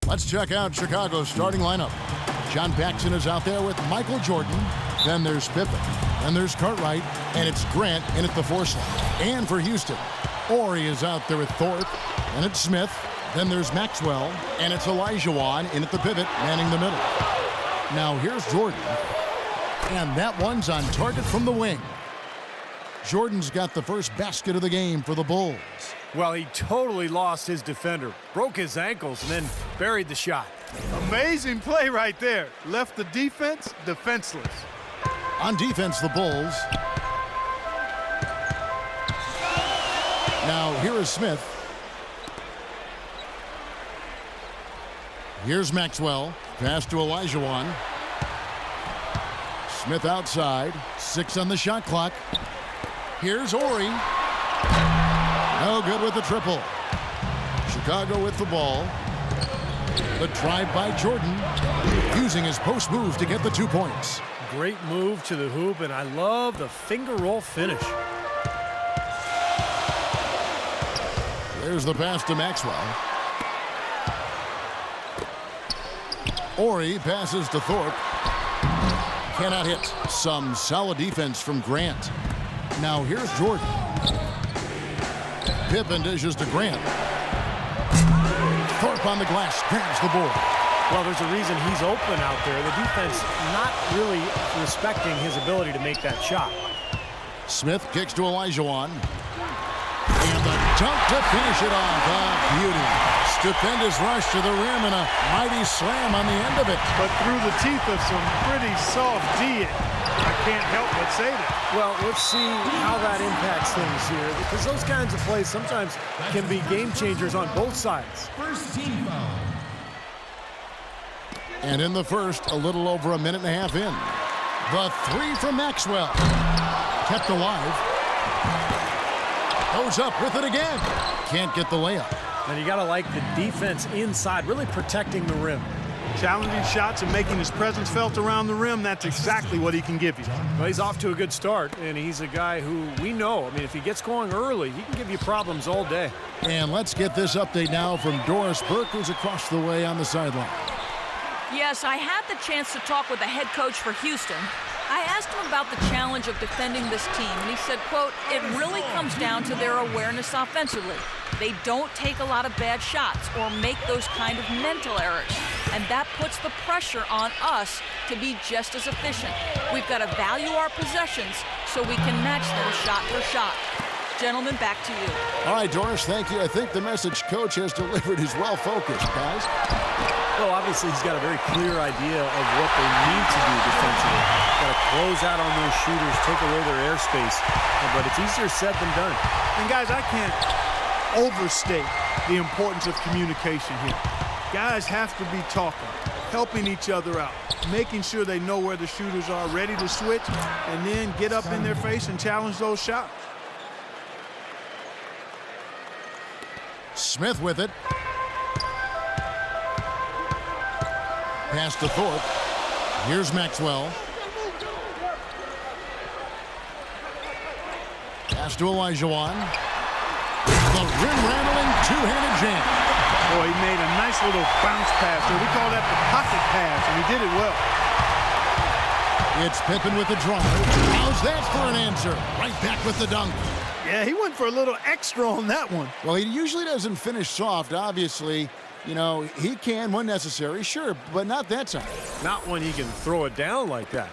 Let's check out Chicago's starting lineup. John Paxson is out there with Michael Jordan. Then there's Pippen. Then there's Cartwright. And it's Grant in at the 4 slot. And for Houston, Horry is out there with Thorpe. And it's Smith. Then there's Maxwell. And it's Olajuwon in at the pivot, manning the middle. Now here's Jordan. And that one's on target from the wing. Jordan's got the first basket of the game for the Bulls. Well, he totally lost his defender, broke his ankles, and then buried the shot. Amazing play right there. Left the defense defenseless. On defense, the Bulls. Now, here is Smith. Here's Maxwell. Pass to Olajuwon. Smith outside. 6 on the shot clock. Here's Horry. No good with the triple. Chicago with the ball. The drive by Jordan, using his post move to get the 2 points. Great move to the hoop, and I love the finger roll finish. There's the pass to Maxwell. Horry passes to Thorpe. Cannot hit. Some solid defense from Grant. Now here's Jordan. Pippen dishes to Grant. Thorpe on the glass, grabs the board. Well, there's a reason he's open out there. The defense not really respecting his ability to make that shot. Smith kicks to Olajuwon. And the dunk to finish it off. A beauty. Stupendous rush to the rim and a mighty slam on the end of it. But through the teeth of some pretty soft D. I can't help but say that. Well, let's see how that impacts things here, because those kinds of plays sometimes can be game changers on both sides. First team foul. And in the first, a little over a minute and a half in. The 3 from Maxwell. Kept alive. Goes up with it again. Can't get the layup. And you got to like the defense inside, really protecting the rim. Challenging shots and making his presence felt around the rim, that's exactly what he can give you. Well, he's off to a good start, and he's a guy who we know. I mean, if he gets going early, he can give you problems all day. And let's get this update now from Doris Burke, who's across the way on the sideline. Yes, I had the chance to talk with the head coach for Houston. I asked him about the challenge of defending this team, and he said, quote, "It really comes down to their awareness offensively. They don't take a lot of bad shots or make those kind of mental errors, and that puts the pressure on us to be just as efficient. We've got to value our possessions so we can match them shot for shot." Gentlemen, back to you. All right, Doris, thank you. I think the message coach has delivered is well focused, guys. Well, obviously, he's got a very clear idea of what they need to do defensively. Got to close out on those shooters, take away their airspace. But it's easier said than done. And, guys, I can't overstate the importance of communication here. Guys have to be talking, helping each other out, making sure they know where the shooters are, ready to switch, and then get up in their face and challenge those shots. Smith with it. Pass to Thorpe. Here's Maxwell. Pass to Olajuwon. The rim-rattling two-handed jam. Boy, he made a nice little bounce pass. So we call that the pocket pass, and he did it well. It's Pippen with the drive. How's that for an answer? Right back with the dunk. Yeah, he went for a little extra on that one. Well, he usually doesn't finish soft, obviously. You know, he can when necessary, sure, but not that time. Not when he can throw it down like that.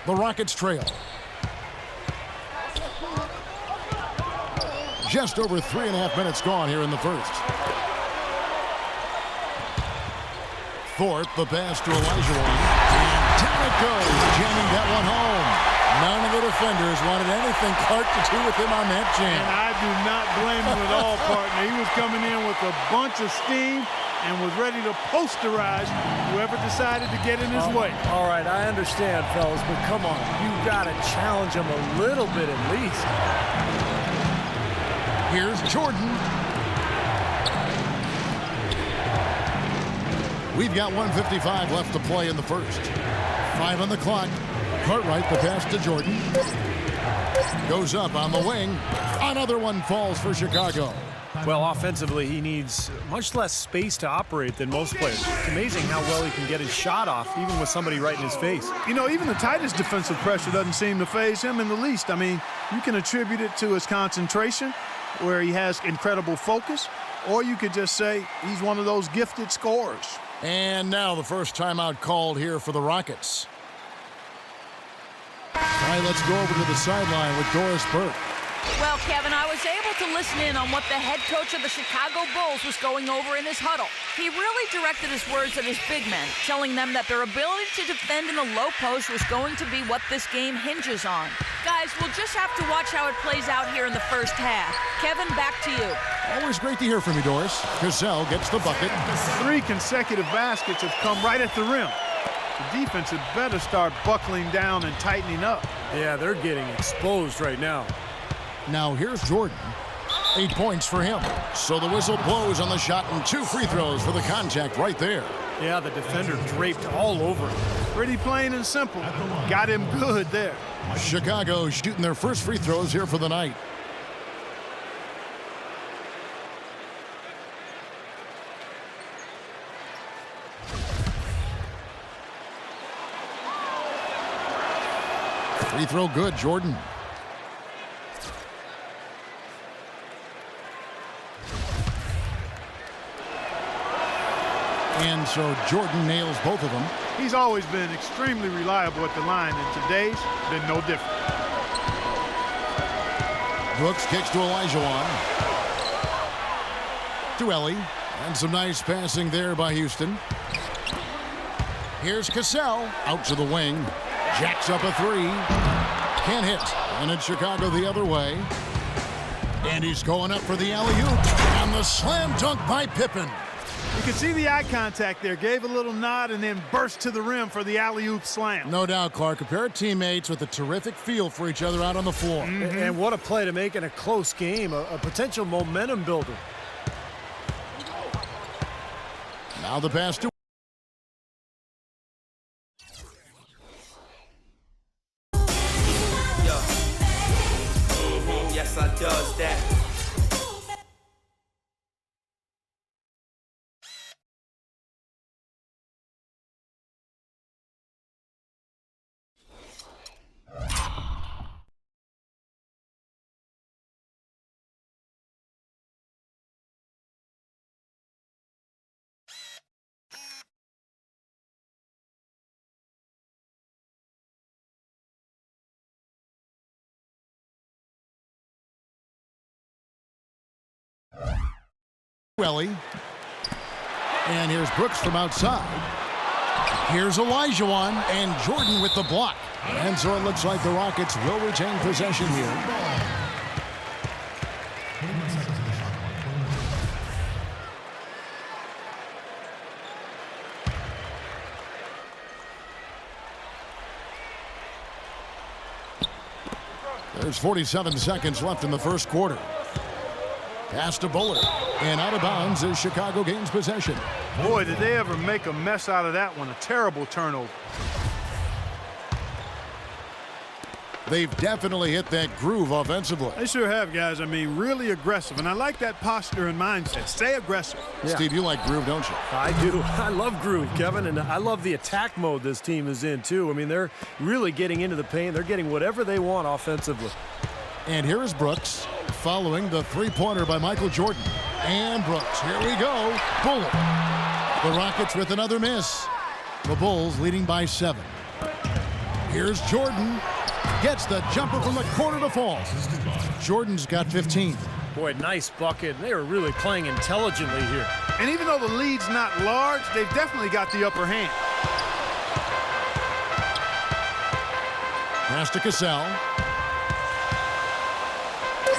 The Rockets trail. Just over 3.5 minutes gone here in the first. Thorpe, the pass to Olajuwon. And down it goes, jamming that one home. None of the defenders wanted anything Clark to do with him on that jam. And I do not blame him at all, partner. He was coming in with a bunch of steam and was ready to posterize whoever decided to get in his way. All right, I understand, fellas, but come on. You got to challenge him a little bit at least. Here's Jordan. We've got 1:55 left to play in the first. 5 on the clock. Cartwright, the pass to Jordan. Goes up on the wing. Another one falls for Chicago. Well, offensively, he needs much less space to operate than most players. It's amazing how well he can get his shot off, even with somebody right in his face. You know, even the tightest defensive pressure doesn't seem to faze him in the least. I mean, you can attribute it to his concentration, where he has incredible focus, or you could just say he's one of those gifted scorers. And now the first timeout called here for the Rockets. All right, let's go over to the sideline with Doris Burke. Well, Kevin, I was able to listen in on what the head coach of the Chicago Bulls was going over in his huddle. He really directed his words at his big men, telling them that their ability to defend in the low post was going to be what this game hinges on. Guys, we'll just have to watch how it plays out here in the first half. Kevin, back to you. Always great to hear from you, Doris. Cassell gets the bucket. 3 consecutive baskets have come right at the rim. The defense had better start buckling down and tightening up. Yeah, they're getting exposed right now. Now here's Jordan. 8 points for him. So the whistle blows on the shot and 2 free throws for the contact right there. Yeah, the defender draped all over him. Pretty plain and simple. Got him good there. Chicago shooting their first free throws here for the night. Free throw good, Jordan. And so Jordan nails both of them. He's always been extremely reliable at the line, and today's been no different. Brooks kicks to Olajuwon. To Ellie. And some nice passing there by Houston. Here's Cassell out to the wing. Jacks up a 3. Can't hit. And it's Chicago the other way. And he's going up for the alley-oop. And the slam dunk by Pippen. You can see the eye contact there. Gave a little nod and then burst to the rim for the alley-oop slam. No doubt, Clark. A pair of teammates with a terrific feel for each other out on the floor. And what a play to make in a close game. A potential momentum builder. Now the pass to... Yes, I does that. Ellie. And here's Brooks from outside. Here's Olajuwon and Jordan with the block. And so it looks like the Rockets will retain possession here. There's 47 seconds left in the first quarter. Pass to Bullard, and out of bounds as Chicago gains possession. Boy, did they ever make a mess out of that one. A terrible turnover. They've definitely hit that groove offensively. They sure have, guys. I mean, really aggressive. And I like that posture and mindset. Stay aggressive. Yeah. Steve, you like groove, don't you? I do. I love groove, Kevin, and I love the attack mode this team is in, too. I mean, they're really getting into the paint. They're getting whatever they want offensively. And here is Brooks following the three-pointer by Michael Jordan. And Brooks, here we go. Bullard. The Rockets with another miss. The Bulls leading by 7. Here's Jordan. Gets the jumper from the corner to fall. Jordan's got 15. Boy, nice bucket. They are really playing intelligently here. And even though the lead's not large, they've definitely got the upper hand. Pass to Cassell.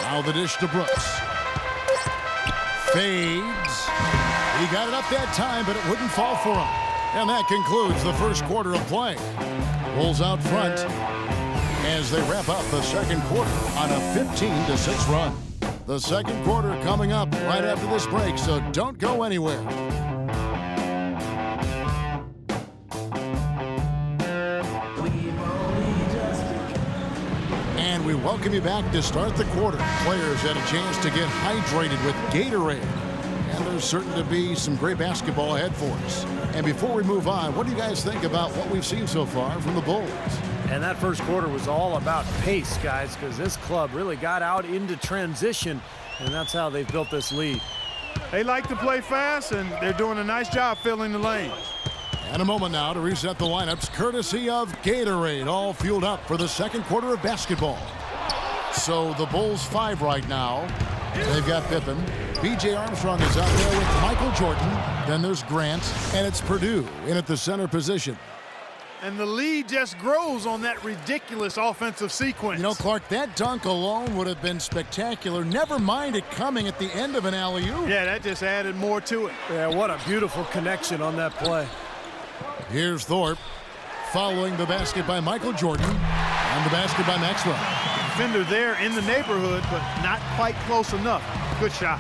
Now the dish to Brooks. Fades. He got it up that time, but it wouldn't fall for him. And that concludes the first quarter of play. Bulls out front as they wrap up the second quarter on a 15-6 run. The second quarter coming up right after this break, so don't go anywhere. And we welcome you back to start the quarter. Players had a chance to get hydrated with Gatorade. And there's certain to be some great basketball ahead for us. And before we move on, what do you guys think about what we've seen so far from the Bulls? And that first quarter was all about pace, guys, because this club really got out into transition, and that's how they've built this lead. They like to play fast, and they're doing a nice job filling the lanes. And a moment now to reset the lineups, courtesy of Gatorade, all fueled up for the second quarter of basketball. So the Bulls 5 right now. They've got Pippen. B.J. Armstrong is out there with Michael Jordan. Then there's Grant, and it's Purdue in at the center position. And the lead just grows on that ridiculous offensive sequence. You know, Clark, that dunk alone would have been spectacular. Never mind it coming at the end of an alley-oop. Yeah, that just added more to it. Yeah, what a beautiful connection on that play. Here's Thorpe following the basket by Michael Jordan and the basket by Maxwell. Defender there in the neighborhood, but not quite close enough. Good shot.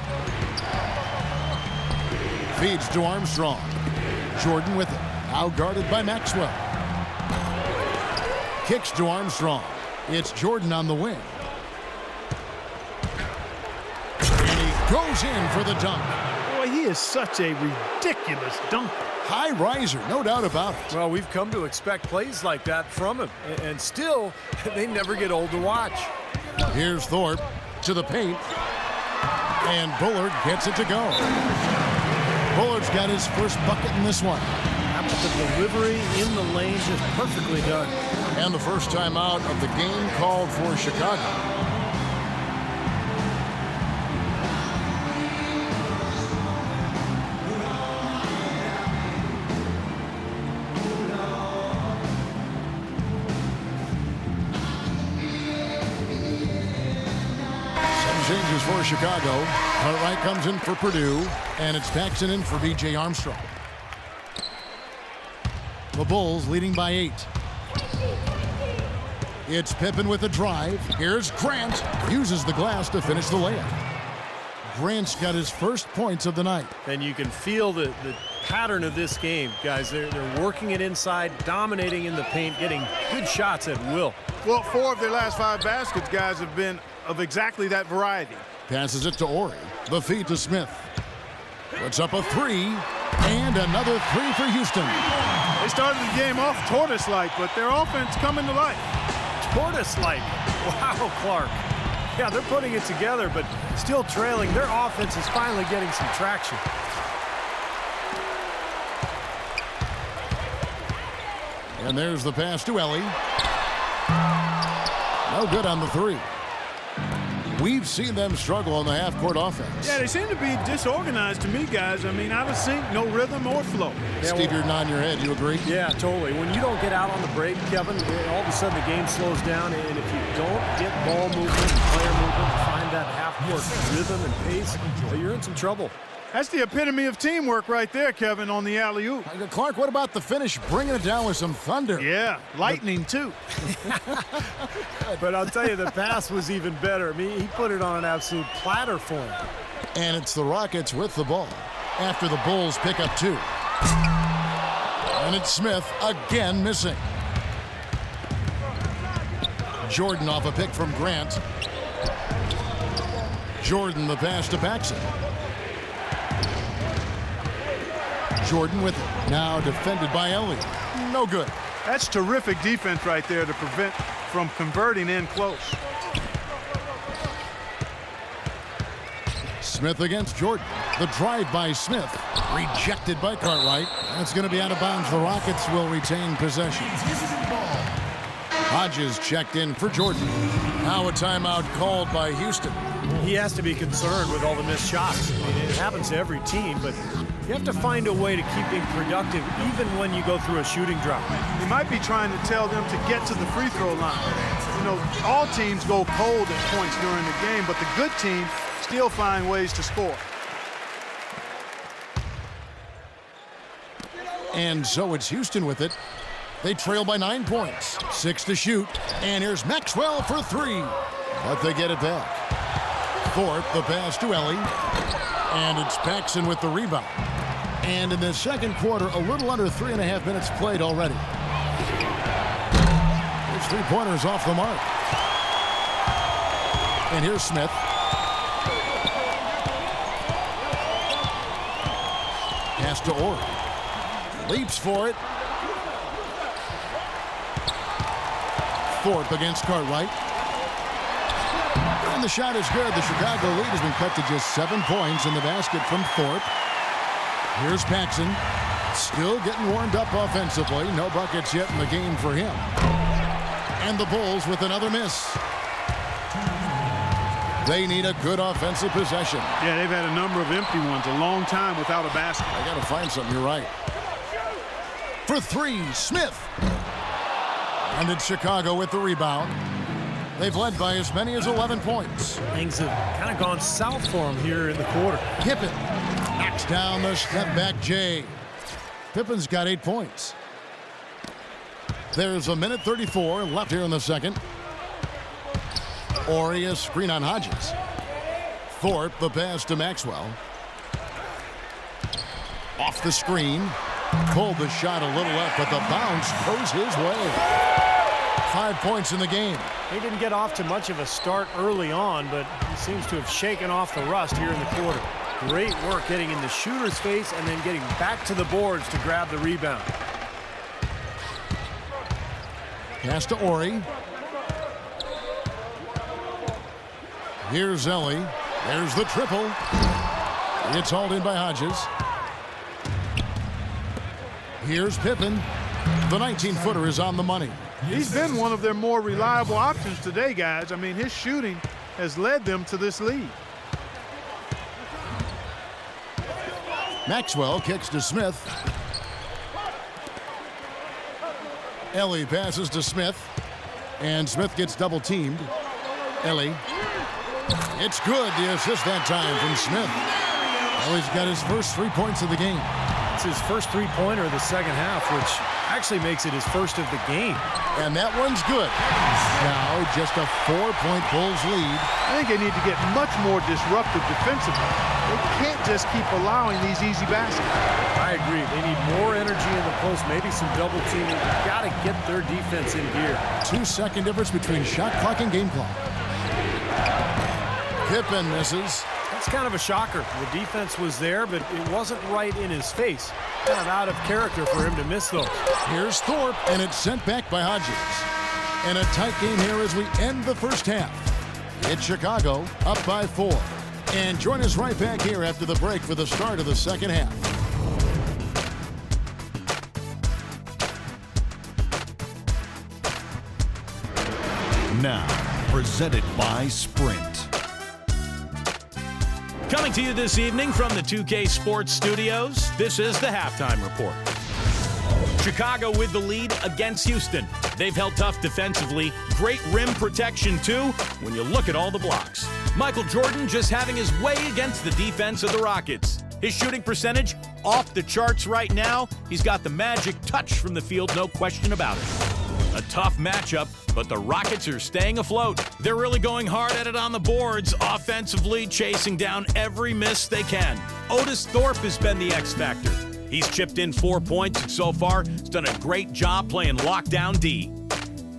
Feeds to Armstrong. Jordan with it. Now guarded by Maxwell. Kicks to Armstrong. It's Jordan on the wing. And he goes in for the dunk. Boy, he is such a ridiculous dunker. High riser, no doubt about it. Well, we've come to expect plays like that from him, and still, they never get old to watch. Here's Thorpe to the paint. And Bullard gets it to go. Bullard's got his first bucket in this one. The delivery in the lane just perfectly done. And the first time out of the game called for Chicago. Some changes for Chicago. Cartwright comes in for Purdue, and it's Paxson in for B.J. Armstrong. The Bulls leading by 8. It's Pippen with a drive. Here's Grant. Uses the glass to finish the layup. Grant's got his first points of the night. And you can feel the pattern of this game, guys. They're working it inside, dominating in the paint, getting good shots at will. Well, 4 of their last 5 baskets, guys, have been of exactly that variety. Passes it to Ori. The feed to Smith. Puts up a 3. And another 3 for Houston. They started the game off tortoise-like, but their offense coming to life. Tortoise-like. Wow, Clark. Yeah, they're putting it together, but still trailing. Their offense is finally getting some traction. And there's the pass to Ellie. No good on the 3. We've seen them struggle on the half-court offense. Yeah, they seem to be disorganized to me, guys. I mean, out of sync, no rhythm or flow. Yeah, Steve, you're nodding your head. You agree? Yeah, totally. When you don't get out on the break, Kevin, all of a sudden the game slows down, and if you don't get ball movement, player movement, find that half-court rhythm and pace, you're in some trouble. That's the epitome of teamwork right there, Kevin, on the alley-oop. Clark, what about the finish? Bringing it down with some thunder. Yeah, lightning, too. But I'll tell you, the pass was even better. I mean, he put it on an absolute platter for him. And it's the Rockets with the ball after the Bulls pick up 2. And it's Smith again missing. Jordan off a pick from Grant. Jordan the pass to Paxson. Jordan with it. Now defended by Elliott. No good. That's terrific defense right there to prevent from converting in close. Smith against Jordan. The drive by Smith. Rejected by Cartwright. That's going to be out of bounds. The Rockets will retain possession. Hodges checked in for Jordan. Now a timeout called by Houston. He has to be concerned with all the missed shots. I mean, it happens to every team, but you have to find a way to keep being productive even when you go through a shooting drought. He might be trying to tell them to get to the free throw line. You know, all teams go cold at points during the game, but the good teams still find ways to score. And so it's Houston with it. They trail by 9 points. 6 to shoot. And here's Maxwell for 3. But they get it back. Thorpe, the pass to Ellie. And it's Paxson with the rebound. And in the second quarter, a little under 3.5 minutes played already. His 3-pointers off the mark. And here's Smith. Pass to Orr. Leaps for it. Thorpe against Cartwright. And the shot is good. The Chicago lead has been cut to just 7 points in the basket from Thorpe. Here's Paxson. Still getting warmed up offensively. No buckets yet in the game for him. And the Bulls with another miss. They need a good offensive possession. Yeah, they've had a number of empty ones, a long time without a basket. I got to find something. You're right. For three, Smith. And it's Chicago with the rebound. They've led by as many as 11 points. Things have kind of gone south for them here in the quarter. Pippen knocks down the step-back J. Pippen's got 8 points. There's a minute 34 left here in the second. Horry, a screen on Hodges. Thorpe, the pass to Maxwell. Off the screen. Pulled the shot a little up, but the bounce goes his way. 5 points in the game. He didn't get off to much of a start early on, but he seems to have shaken off the rust here in the quarter. Great work getting in the shooter's face and then getting back to the boards to grab the rebound. Pass to Horry. Here's Ellie. There's the triple. It's hauled in by Hodges. Here's Pippen. The 19-footer is on the money. He's been one of their more reliable options today, guys. I mean, his shooting has led them to this lead. Maxwell kicks to Smith. Ellie passes to Smith. And Smith gets double-teamed. Ellie. It's good. The assist that time from Smith. Ellie's got his first 3 points of the game. It's his first three-pointer of the second half, which actually makes it his first of the game. And that one's good. Now just a 4-point Bulls lead. I think they need to get much more disruptive defensively. They can't just keep allowing these easy baskets. I agree. They need more energy in the post, maybe some double teaming. Got to get their defense in gear. 2-second difference between shot clock and game clock. Pippen misses. That's kind of a shocker. The defense was there, but it wasn't right in his face. Kind of out of character for him to miss those. Here's Thorpe, and it's sent back by Hodges. And a tight game here as we end the first half. It's Chicago up by 4. And join us right back here after the break for the start of the second half. Now, presented by Sprint. Coming to you this evening from the 2K Sports Studios, this is the Halftime Report. Chicago with the lead against Houston. They've held tough defensively. Great rim protection, too, when you look at all the blocks. Michael Jordan just having his way against the defense of the Rockets. His shooting percentage off the charts right now. He's got the magic touch from the field, no question about it. A tough matchup, but the Rockets are staying afloat. They're really going hard at it on the boards, offensively chasing down every miss they can. Otis Thorpe has been the X factor. He's chipped in 4 points and so far has done a great job playing lockdown D.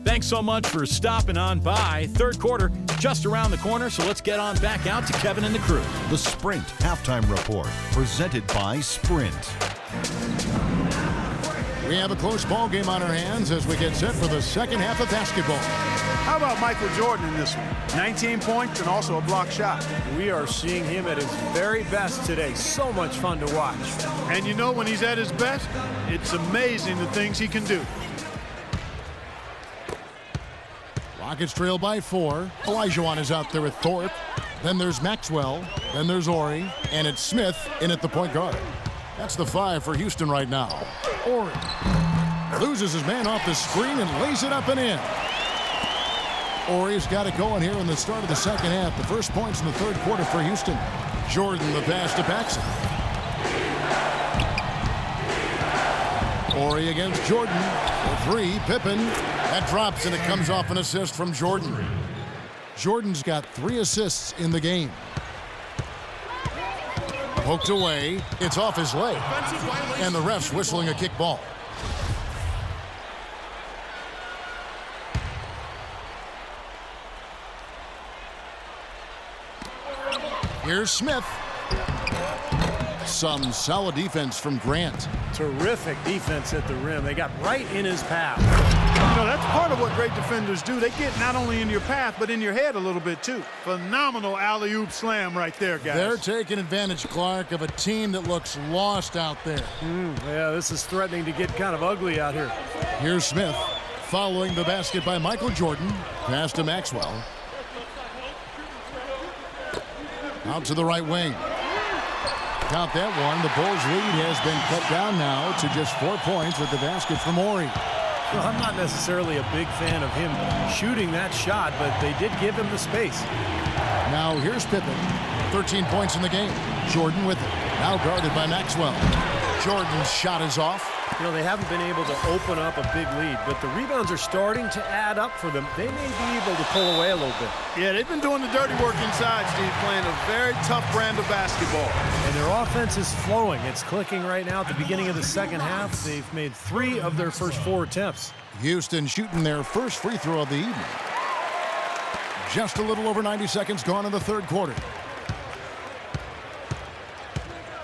Thanks so much for stopping on by. Third quarter just around the corner, so let's get on back out to Kevin and the crew. The Sprint Halftime Report, presented by Sprint. We have a close ball game on our hands as we get set for the second half of basketball. How about Michael Jordan in this one? 19 points and also a block shot. We are seeing him at his very best today. So much fun to watch. And you know when he's at his best, it's amazing the things he can do. Rockets trail by 4. Olajuwon is out there with Thorpe. Then there's Maxwell. Then there's Horry. And it's Smith in at the point guard. That's the 5 for Houston right now. Horry loses his man off the screen and lays it up and in. Horry's got it going here in the start of the second half. The first points in the third quarter for Houston. Jordan the pass to Paxson. Horry against Jordan. For 3, Pippen. That drops and it comes off an assist from Jordan. Jordan's got 3 assists in the game. Poked away. It's off his leg. And the ref's whistling a kick ball. Here's Smith. Some solid defense from Grant. Terrific defense at the rim. They got right in his path. You know, that's part of what great defenders do. They get not only in your path, but in your head a little bit, too. Phenomenal alley-oop slam right there, guys. They're taking advantage, Clark, of a team that looks lost out there. Yeah, this is threatening to get kind of ugly out here. Here's Smith. Following the basket by Michael Jordan. Pass to Maxwell. Out to the right wing. Count that one. The Bulls' lead has been cut down now to just 4 points with the basket from Ori. Well, I'm not necessarily a big fan of him shooting that shot, but they did give him the space. Now here's Pippen. 13 points in the game. Jordan with it. Now guarded by Maxwell. Jordan's shot is off. You know, they haven't been able to open up a big lead, but the rebounds are starting to add up for them. They may be able to pull away a little bit. Yeah, they've been doing the dirty work inside, Steve, playing a very tough brand of basketball. And their offense is flowing. It's clicking right now at the beginning of the second half. They've made 3 of their first 4 attempts. Houston shooting their first free throw of the evening. Just a little over 90 seconds gone in the third quarter.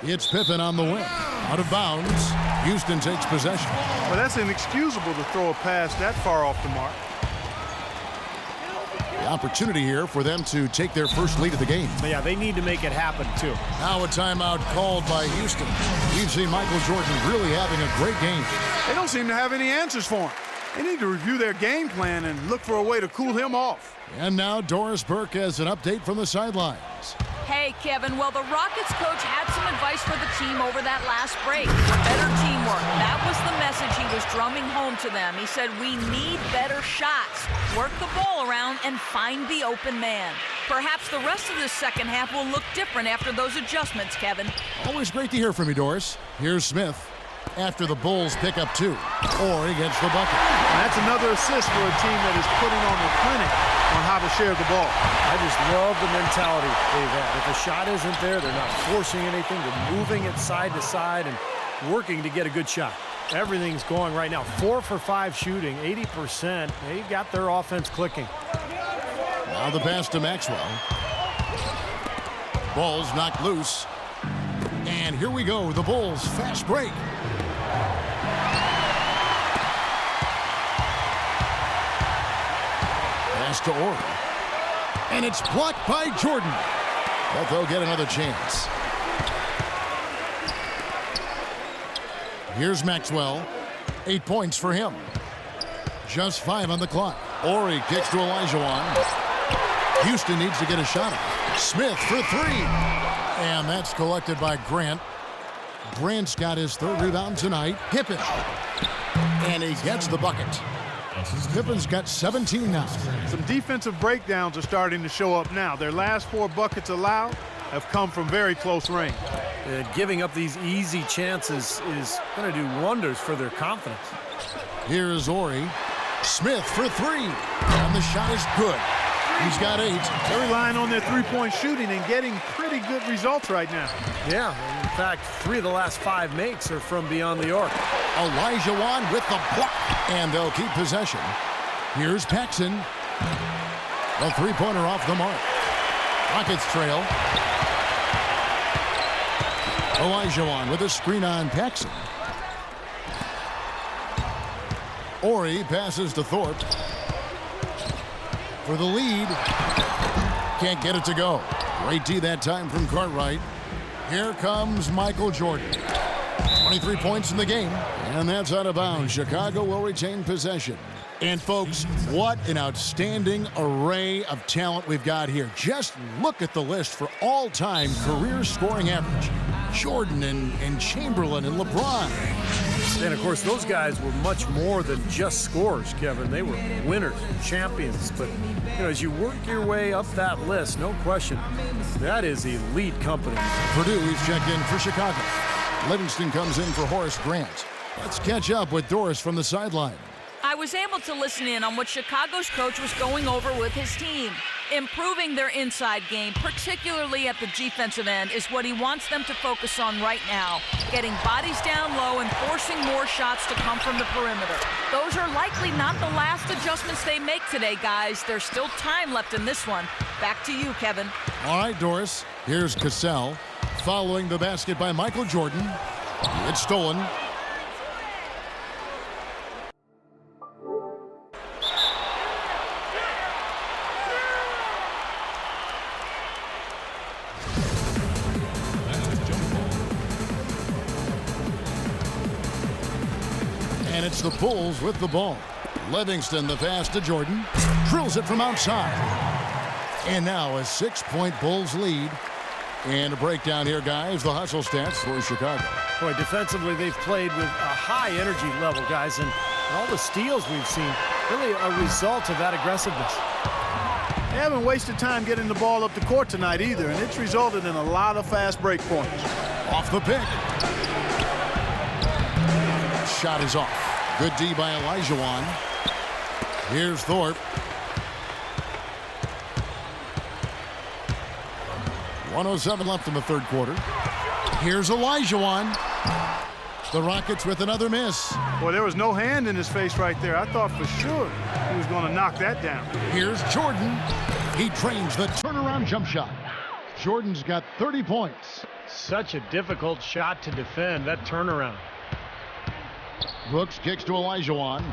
It's Pippen on the wing. Out of bounds. Houston takes possession. Well, that's inexcusable to throw a pass that far off the mark. The opportunity here for them to take their first lead of the game. But yeah, they need to make it happen, too. Now a timeout called by Houston. We've seen Michael Jordan really having a great game. They don't seem to have any answers for him. They need to review their game plan and look for a way to cool him off. And now Doris Burke has an update from the sidelines. Hey, Kevin, well, the Rockets coach had some advice for the team over that last break. Better teamwork. That was the message he was drumming home to them. He said, we need better shots. Work the ball around and find the open man. Perhaps the rest of this second half will look different after those adjustments, Kevin. Always great to hear from you, Doris. Here's Smith. After the Bulls pick up 2. Ori gets the bucket. And that's another assist for a team that is putting on a clinic on how to share the ball. I just love the mentality they've had. If a shot isn't there, they're not forcing anything. They're moving it side to side and working to get a good shot. Everything's going right now. 4 for 5 shooting, 80%. They got their offense clicking. Now the pass to Maxwell. Ball's knocked loose. And here we go, the Bulls fast break. Pass to Ori. And it's blocked by Jordan. But they'll get another chance. Here's Maxwell. 8 points for him. Just 5 on the clock. Ori kicks to Olajuwon. Houston needs to get a shot up. Smith for 3. And that's collected by Grant. Grant's got his 3rd rebound tonight. Pippen. And he gets the bucket. Pippen's got 17 now. Some defensive breakdowns are starting to show up now. Their last 4 buckets allowed have come from very close range. Giving up these easy chances is going to do wonders for their confidence. Here is Ori. Smith for 3. And the shot is good. He's got 8. They're relying on their three-point shooting and getting pretty good results right now. Yeah, in fact, 3 of the last 5 makes are from beyond the arc. Olajuwon with the block. And they'll keep possession. Here's Paxson. A 3-pointer off the mark. Rockets trail. Olajuwon with a screen on Paxson. Ori passes to Thorpe. For the lead. Can't get it to go. Great D that time from Cartwright. Here comes Michael Jordan. 23 points in the game. And that's out of bounds. Chicago will retain possession. And folks, what an outstanding array of talent we've got here. Just look at the list for all-time career scoring average. Jordan and Chamberlain and LeBron. And, of course, those guys were much more than just scorers, Kevin. They were winners, champions. But, you know, as you work your way up that list, no question, that is elite company. Purdue is checked in for Chicago. Livingston comes in for Horace Grant. Let's catch up with Doris from the sideline. I was able to listen in on what Chicago's coach was going over with his team. Improving their inside game, particularly at the defensive end, is what he wants them to focus on right now. Getting bodies down low and forcing more shots to come from the perimeter. Those are likely not the last adjustments they make today, guys. There's still time left in this one. Back to you, Kevin. All right, Doris. Here's Cassell following the basket by Michael Jordan. It's stolen. And it's the Bulls with the ball. Livingston, the pass to Jordan. Drills it from outside. And now a 6-point Bulls lead. And a breakdown here, guys. The hustle stats for Chicago. Boy, defensively, they've played with a high energy level, guys. And all the steals we've seen, really a result of that aggressiveness. They haven't wasted time getting the ball up the court tonight either, and it's resulted in a lot of fast break points. Off the pick. Shot is off. Good D by Olajuwon. Here's Thorpe. 1:07 left in the third quarter. Here's Olajuwon. The Rockets with another miss. Boy, there was no hand in his face right there. I thought for sure he was going to knock that down. Here's Jordan. He trains the turnaround jump shot. Jordan's got 30 points. Such a difficult shot to defend, that turnaround. Brooks kicks to Olajuwon.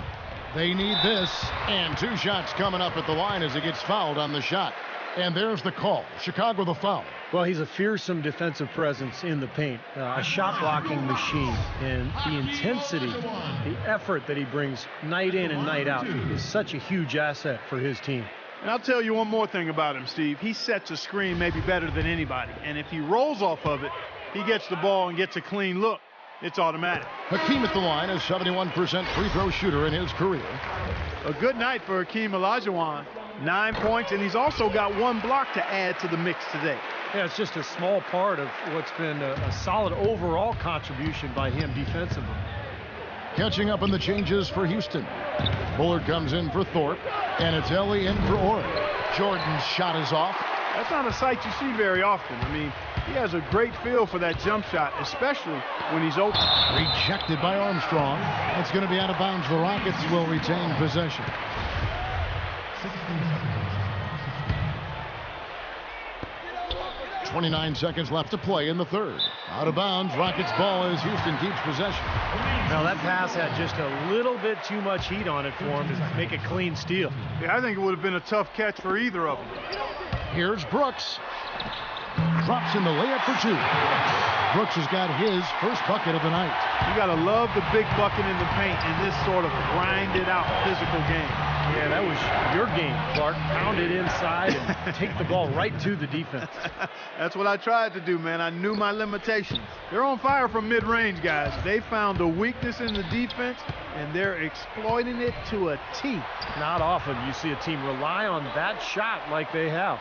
They need this. And 2 shots coming up at the line as he gets fouled on the shot. And there's the call. Chicago the foul. Well, he's a fearsome defensive presence in the paint, a shot-blocking machine. And the intensity, the effort that he brings night in and night out is such a huge asset for his team. And I'll tell you one more thing about him, Steve. He sets a screen maybe better than anybody. And if he rolls off of it, he gets the ball and gets a clean look. It's automatic. Hakeem at the line, a 71% free throw shooter in his career. A good night for Hakeem Olajuwon. 9 points, and he's also got 1 block to add to the mix today. Yeah, it's just a small part of what's been a solid overall contribution by him defensively. Catching up on the changes for Houston. Bullard comes in for Thorpe, and it's Ellie in for Orr. Jordan's shot is off. That's not a sight you see very often. I mean, he has a great feel for that jump shot, especially when he's open. Rejected by Armstrong. It's going to be out of bounds. The Rockets will retain possession. 29 seconds left to play in the third. Out of bounds. Rockets ball as Houston keeps possession. Now that pass had just a little bit too much heat on it for him to make a clean steal. Yeah, I think it would have been a tough catch for either of them. Here's Brooks. Drops in the layup for 2. Brooks has got his first bucket of the night. You got to love the big bucket in the paint in this sort of grinded out physical game. Yeah, that was your game, Clark. Pound it inside and take the ball right to the defense. That's what I tried to do, man. I knew my limitations. They're on fire from mid-range, guys. They found a weakness in the defense, and they're exploiting it to a T. Not often you see a team rely on that shot like they have.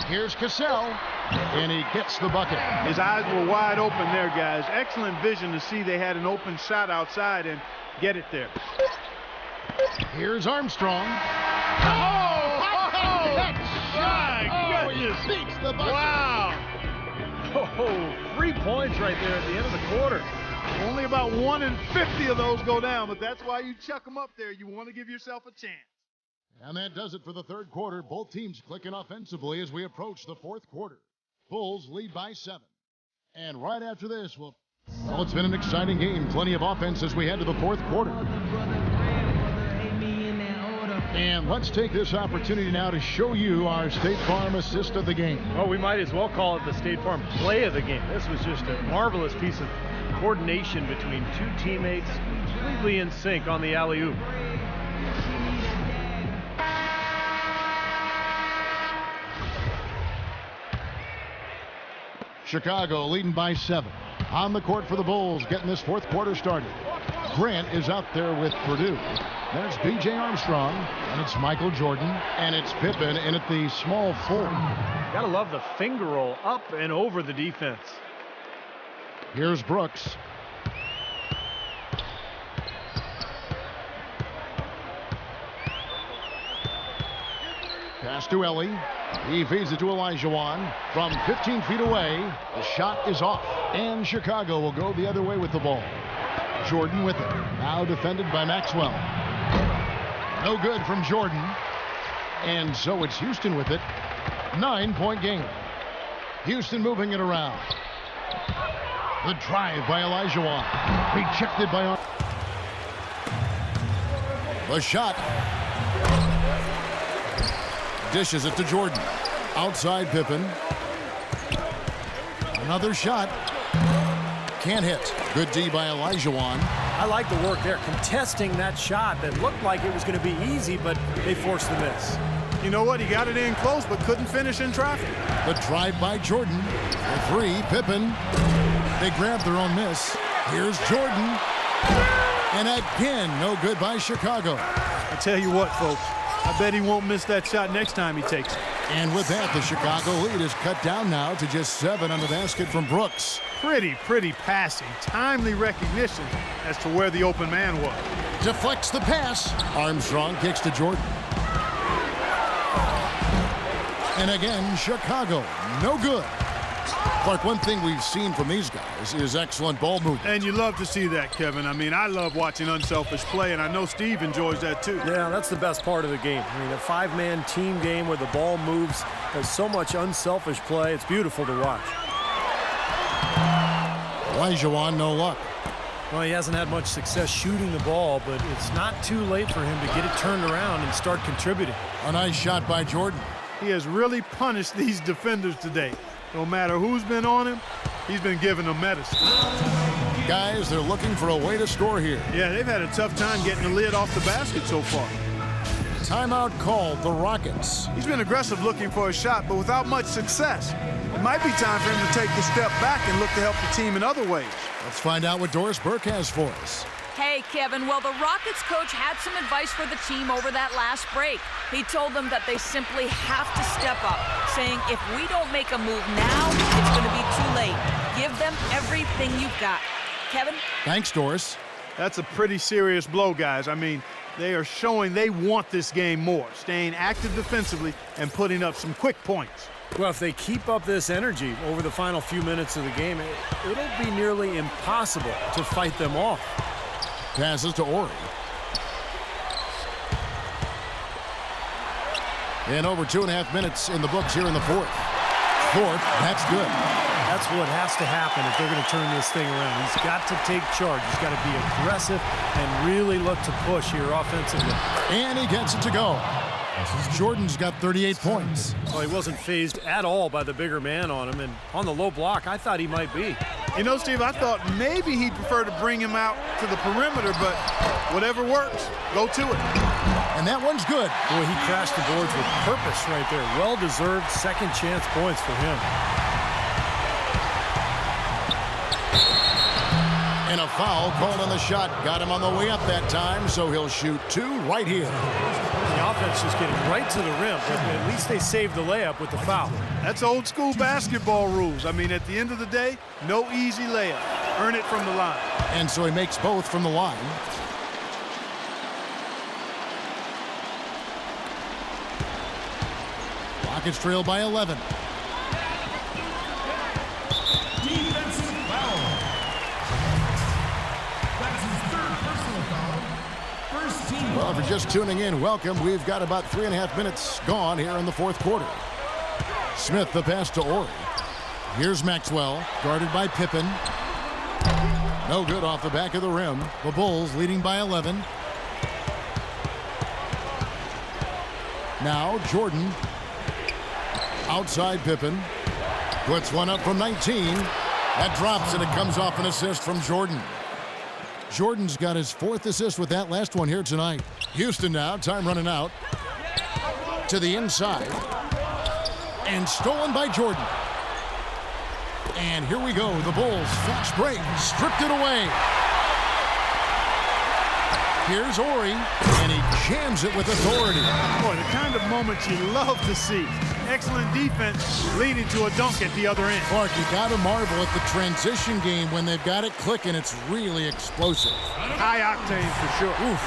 Here's Cassell, and he gets the bucket. His eyes were wide open there, guys. Excellent vision to see they had an open shot outside and get it there. Here's Armstrong. My goodness. Beats the bucket. Wow. Oh, 3 points right there at the end of the quarter. Only about 1 in 50 of those go down, but that's why you chuck them up there. You want to give yourself a chance. And that does it for the third quarter. Both teams clicking offensively as we approach the fourth quarter. Bulls lead by 7. And right after this, well, it's been an exciting game. Plenty of offense as we head to the fourth quarter. And let's take this opportunity now to show you our State Farm assist of the game. Well, we might as well call it the State Farm play of the game. This was just a marvelous piece of coordination between 2 teammates, completely in sync on the alley-oop. Chicago leading by 7. On the court for the Bulls, getting this fourth quarter started. Grant is out there with Purdue. There's B.J. Armstrong, and it's Michael Jordan, and it's Pippen in at the small 4. Gotta love the finger roll up and over the defense. Here's Brooks. Pass to Ellie. He feeds it to Olajuwon from 15 feet away. The shot is off, and Chicago will go the other way with the ball. Jordan with it. Now defended by Maxwell. No good from Jordan. And so it's Houston with it. 9-point game. Houston moving it around. The drive by Olajuwon. Rejected by... The shot. Dishes it to Jordan. Outside Pippen. Another shot. Can't hit. Good D by Olajuwon. I like the work there, contesting that shot that looked like it was going to be easy, but they forced the miss. You know what? He got it in close, but couldn't finish in traffic. The drive by Jordan. The three, Pippen. They grab their own miss. Here's Jordan. And again, no good by Chicago. I tell you what, folks, I bet he won't miss that shot next time he takes it. And with that, the Chicago lead is cut down now to just 7 on the basket from Brooks. Pretty passing. Timely recognition as to where the open man was. Deflects the pass. Armstrong kicks to Jordan. And again, Chicago, no good. Clark, one thing we've seen from these guys is excellent ball movement. And you love to see that, Kevin. I mean, I love watching unselfish play, and I know Steve enjoys that too. Yeah, that's the best part of the game. I mean, a five-man team game where the ball moves. There's so much unselfish play. It's beautiful to watch. Olajuwon, no luck. Well, he hasn't had much success shooting the ball, but it's not too late for him to get it turned around and start contributing. A nice shot by Jordan. He has really punished these defenders today. No matter who's been on him, he's been giving them medicine. Guys, they're looking for a way to score here. Yeah, they've had a tough time getting the lid off the basket so far. Timeout called, the Rockets. He's been aggressive looking for a shot, but without much success. It might be time for him to take the step back and look to help the team in other ways. Let's find out what Doris Burke has for us. Hey, Kevin, well, the Rockets coach had some advice for the team over that last break. He told them that they simply have to step up, saying if we don't make a move now, it's going to be too late. Give them everything you've got. Kevin? Thanks, Doris. That's a pretty serious blow, guys. I mean, they are showing they want this game more, staying active defensively and putting up some quick points. Well, if they keep up this energy over the final few minutes of the game, it'll be nearly impossible to fight them off. Passes to Ori. And over 2.5 minutes in the books here in the fourth. That's good. That's what has to happen if they're going to turn this thing around. He's got to take charge. He's got to be aggressive and really look to push here offensively. And he gets it to go. Jordan's got 38 points. Well, he wasn't phased at all by the bigger man on him, and on the low block, I thought he might be. You know, Steve, I thought maybe he'd prefer to bring him out to the perimeter, but whatever works, go to it. And that one's good. Boy, he crashed the boards with purpose right there. Well-deserved second chance points for him. And a foul called on the shot. Got him on the way up that time, so he'll shoot 2 right here. The offense just getting right to the rim, but at least they saved the layup with the foul. That's old school basketball rules. I mean, at the end of the day, no easy layup. Earn it from the line. And so he makes both from the line. Rockets trail by 11. Defensive foul. That's his third personal foul. First team. Well, if you're just tuning in, welcome. We've got about 3.5 minutes gone here in the fourth quarter. Smith, the pass to Ori. Here's Maxwell, guarded by Pippen. No good off the back of the rim. The Bulls leading by 11. Now Jordan. Outside Pippen. Puts one up from 19. That drops, and it comes off an assist from Jordan. Jordan's got his 4th assist with that last one here tonight. Houston now, time running out. To the inside. And stolen by Jordan. And here we go. The Bulls, fast break, stripped it away. Here's Ori, and he jams it with authority. Boy, the kind of moment you love to see. Excellent defense leading to a dunk at the other end. Clark, you got to marvel at the transition game. When they've got it clicking, it's really explosive. High octane for sure. Oof.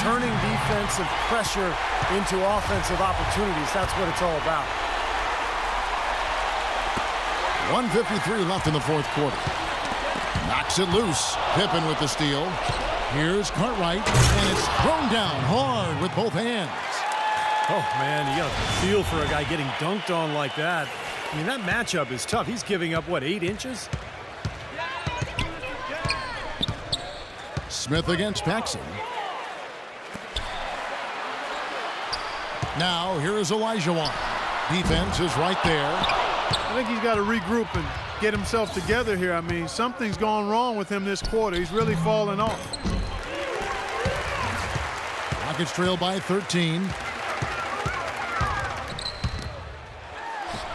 Turning defensive pressure into offensive opportunities. That's what it's all about. 1:53 left in the fourth quarter. Knocks it loose. Pippen with the steal. Here's Cartwright, and it's thrown down hard with both hands. Oh, man, you got a feel for a guy getting dunked on like that. I mean, that matchup is tough. He's giving up, what, 8 inches? Smith against Paxson. Now, here is Olajuwon. Defense is right there. I think he's got to regroup and get himself together here. I mean, something's gone wrong with him this quarter. He's really fallen off. Rockets trail by 13.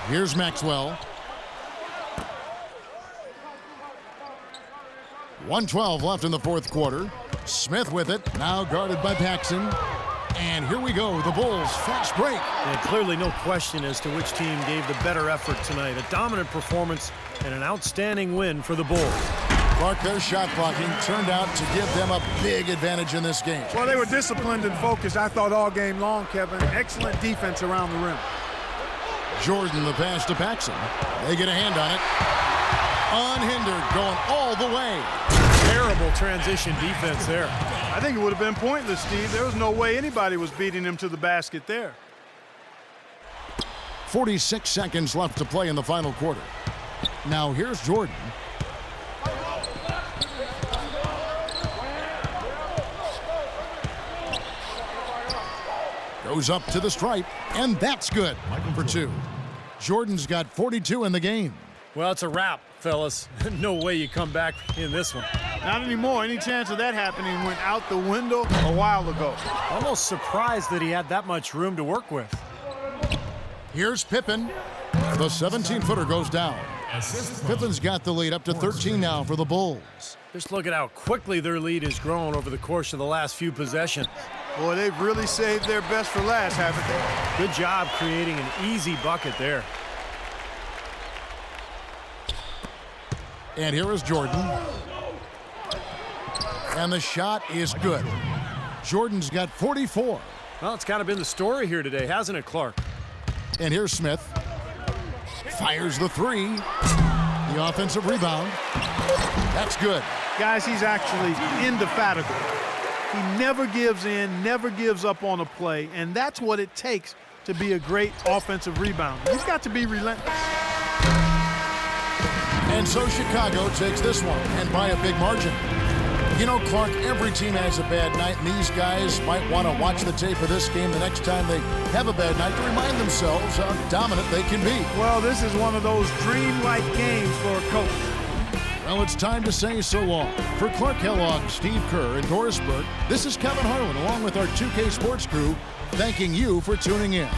Here's Maxwell. 1:12 left in the fourth quarter. Smith with it, now guarded by Paxson. And here we go, the Bulls fast break. And clearly no question as to which team gave the better effort tonight. A dominant performance and an outstanding win for the Bulls. Clark, their shot blocking turned out to give them a big advantage in this game. Well, they were disciplined and focused, I thought, all game long, Kevin. Excellent defense around the rim. Jordan, the pass to Paxson. They get a hand on it. Unhindered, going all the way. Terrible transition defense there. I think it would have been pointless, Steve. There was no way anybody was beating him to the basket there. 46 seconds left to play in the final quarter. Now here's Jordan. Goes up to the stripe, and that's good for 2. Jordan's got 42 in the game. Well, it's a wrap, fellas. No way you come back in this one. Not anymore. Any chance of that happening went out the window a while ago. Almost surprised that he had that much room to work with. Here's Pippen. The 17-footer goes down. Pippen's got the lead up to 13 now for the Bulls. Just look at how quickly their lead has grown over the course of the last few possessions. Boy, they've really saved their best for last, haven't they? Good job creating an easy bucket there. And here is Jordan. And the shot is good. Jordan's got 44. Well, it's kind of been the story here today, hasn't it, Clark? And here's Smith. Fires the 3. The offensive rebound. That's good. Guys, he's actually indefatigable. He never gives in, never gives up on a play, and that's what it takes to be a great offensive rebounder. You've got to be relentless. And so Chicago takes this one, and by a big margin. You know, Clark, every team has a bad night, and these guys might want to watch the tape of this game the next time they have a bad night to remind themselves how dominant they can be. Well, this is one of those dreamlike games for a coach. Well, it's time to say so long. For Clark Kellogg, Steve Kerr, and Doris Burke, this is Kevin Harlan, along with our 2K Sports crew, thanking you for tuning in.